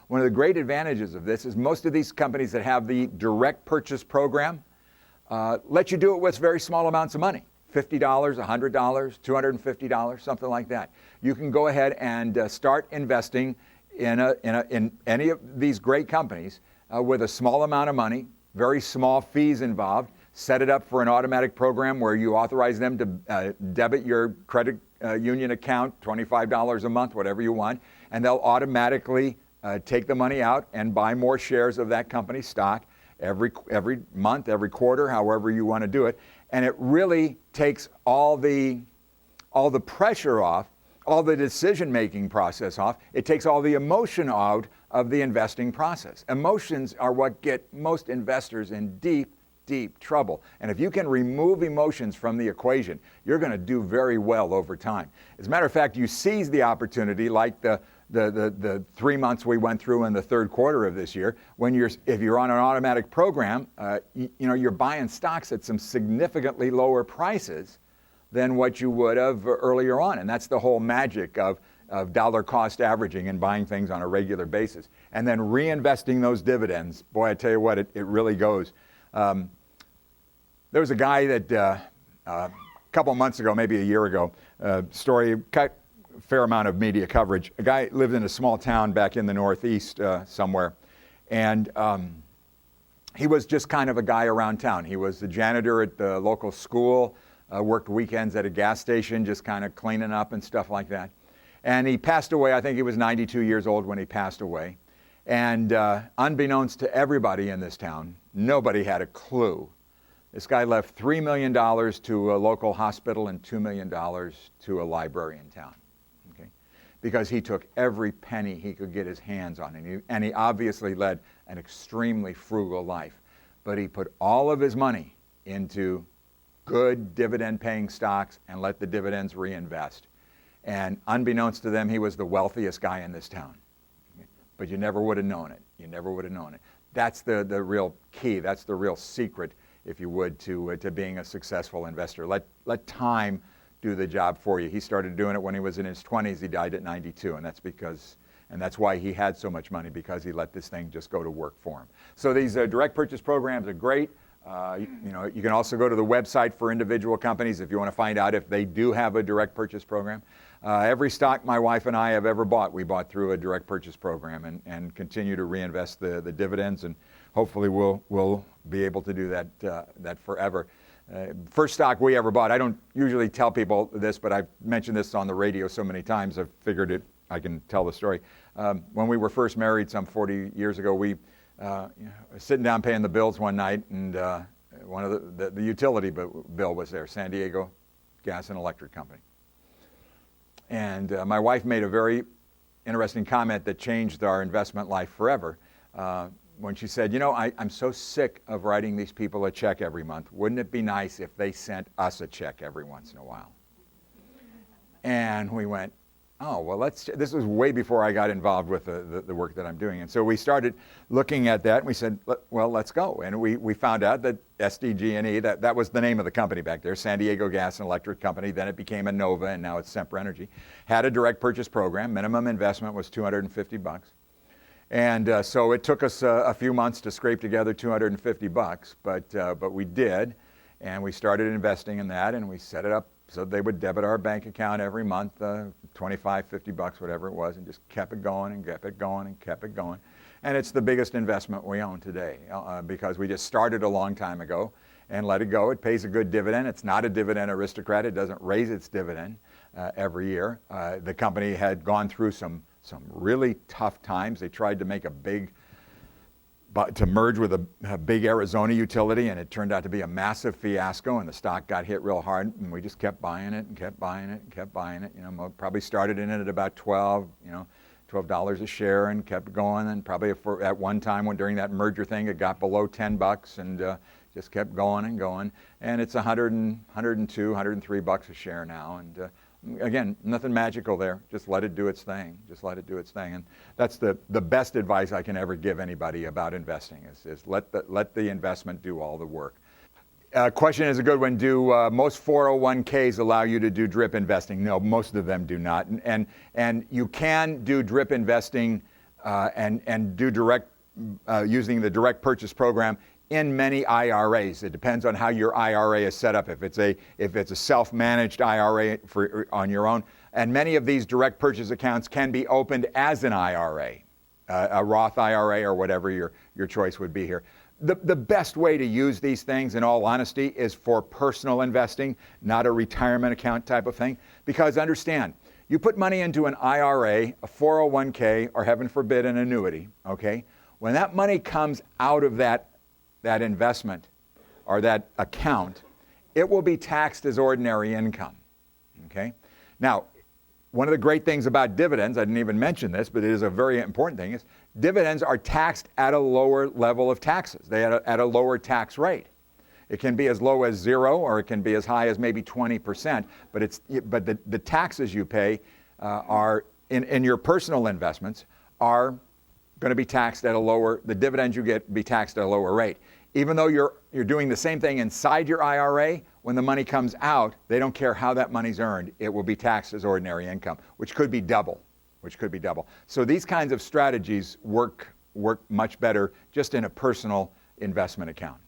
One of the great advantages of this is most of these companies that have the direct purchase program let you do it with very small amounts of money. $50, $100, $250, something like that. You can go ahead and start investing in any of these great companies with a small amount of money, very small fees involved. Set it up for an automatic program where you authorize them to debit your credit union account, $25 a month, whatever you want, and they'll automatically take the money out and buy more shares of that company's stock every month, every quarter, however you want to do it. And it really takes all the pressure off, all the decision-making process off. It takes all the emotion out of the investing process. Emotions are what get most investors in deep trouble. And if you can remove emotions from the equation, you're going to do very well over time. As a matter of fact, you seize the opportunity like the 3 months we went through in the third quarter of this year, when if you're on an automatic program, you're buying stocks at some significantly lower prices than what you would have earlier on. And that's the whole magic of dollar cost averaging and buying things on a regular basis. And then reinvesting those dividends. Boy, I tell you what, it really goes. There was a guy that a couple of months ago, maybe a year ago, story, cut a fair amount of media coverage. A guy lived in a small town back in the Northeast somewhere. And he was just kind of a guy around town. He was the janitor at the local school, worked weekends at a gas station, just kind of cleaning up and stuff like that. And he passed away. I think he was 92 years old when he passed away. And unbeknownst to everybody in this town, nobody had a clue. This guy left $3 million to a local hospital and $2 million to a library in town, okay? Because he took every penny he could get his hands on. And he obviously led an extremely frugal life. But he put all of his money into good dividend-paying stocks and let the dividends reinvest. And unbeknownst to them, he was the wealthiest guy in this town. Okay? But you never would have known it. You never would have known it. That's the real key. That's the real secret, if you would, to being a successful investor. Let time do the job for you. He started doing it when he was in his 20s. He died at 92, and that's why he had so much money, because he let this thing just go to work for him. So these direct purchase programs are great. You can also go to the website for individual companies if you want to find out if they do have a direct purchase program. Every stock my wife and I have ever bought, we bought through a direct purchase program, and continue to reinvest the dividends, and hopefully we'll be able to do that forever. First stock we ever bought, I don't usually tell people this, but I've mentioned this on the radio so many times, I've figured I can tell the story. When we were first married some 40 years ago, we sitting down paying the bills one night, and one of the utility bill was there, San Diego Gas and Electric Company. And my wife made a very interesting comment that changed our investment life forever. When she said, I'm so sick of writing these people a check every month. Wouldn't it be nice if they sent us a check every once in a while? And we went, oh, well, this was way before I got involved with the work that I'm doing. And so we started looking at that, and we said, well, let's go. And we found out that SDG&E, that was the name of the company back there, San Diego Gas and Electric Company. Then it became Innova, and now it's Sempra Energy. Had a direct purchase program. Minimum investment was $250. And so it took us a few months to scrape together $250, but we did, and we started investing in that, and we set it up so they would debit our bank account every month, $25, $50, whatever it was, and just kept it going and kept it going and kept it going. And it's the biggest investment we own today because we just started a long time ago and let it go. It pays a good dividend. It's not a dividend aristocrat. It doesn't raise its dividend every year. The company had gone through some really tough times. They tried to make to merge with a big Arizona utility, and it turned out to be a massive fiasco, and the stock got hit real hard, and we just kept buying it and kept buying it and kept buying it. Probably started in it at about $12 a share and kept going, and probably at one time during that merger thing, it got below $10 and just kept going and going. And it's $102, $103 a share now, and again, nothing magical there. Just let it do its thing. Just let it do its thing. And that's the best advice I can ever give anybody about investing is let the investment do all the work. Question is a good one. Do most 401ks allow you to do drip investing? No, most of them do not. And you can do drip investing and do direct, using the direct purchase program in many IRAs. It depends on how your IRA is set up. If it's a self-managed IRA on your own, and many of these direct purchase accounts can be opened as an IRA, a Roth IRA or whatever your choice would be here. The best way to use these things, in all honesty, is for personal investing, not a retirement account type of thing. Because understand, you put money into an IRA, a 401k, or heaven forbid, an annuity, okay? When that money comes out of that investment or that account, it will be taxed as ordinary income, okay? Now, one of the great things about dividends, I didn't even mention this, but it is a very important thing, is dividends are taxed at a lower level of taxes. They are at a lower tax rate. It can be as low as 0, or it can be as high as maybe 20%, but the taxes you pay are in your personal investments are going to be taxed at a lower, the dividends you get be taxed at a lower rate. Even though you're doing the same thing inside your IRA, when the money comes out, they don't care how that money's earned. It will be taxed as ordinary income, which could be double. So these kinds of strategies work much better just in a personal investment account.